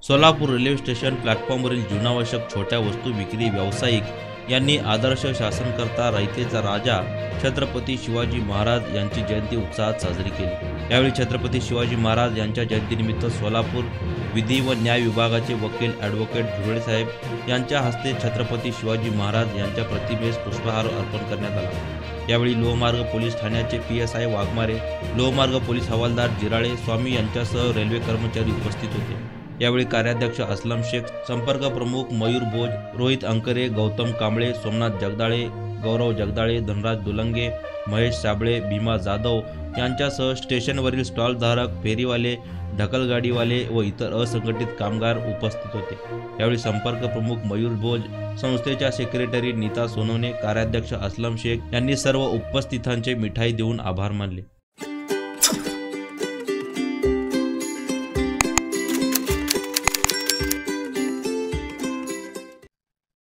Solapur railway station प्लॅटफॉर्मवरील जीवनावश्यक छोट्या वस्तू विक्री व्यावसायिक यांनी आदर्श शासनकर्ता रयतेचा राजा छत्रपती शिवाजी महाराज यांची जयंती उत्साहात साजरी केली। यावेळी छत्रपती शिवाजी महाराज यांच्या जयंतीनिमित्त सोलापूर विधी व न्याय विभागाचे वकील ॲडव्होकेट झुरळे साहेब यांच्या हस्ते छत्रपती शिवाजी महाराज यांच्या प्रतिमेस पुष्पहार अर्पण करण्यात आला। यावेळी लोहमार्ग पोलीस ठाण्याचे PSI वाघमारे, लोहमार्ग पोलीस हवालदार जिराळे स्वामी यांच्यासह रेल्वे कर्मचारी उपस्थित होते। यावेळी कार्याध्यक्ष असलम शेख, संपर्क प्रमुख मयूर भोज, रोहित अंकरे, गौतम कांबळे, सोमनाथ जगदाळे, गौरव जगदाळे, धनराज दुलंगे, महेश साबळे, भीमा जाधव यांच्यासह स्टेशनवरील स्टॉलधारक, फेरीवाले, ढकलगाडीवाले व इतर असंघटित कामगार उपस्थित होते। यावेळी संपर्क प्रमुख मयूर भोज, संस्थेच्या सेक्रेटरी नीता सोनवणे, कार्याध्यक्ष असलम शेख यांनी सर्व उपस्थितांचे मिठाई देऊन आभार मानले।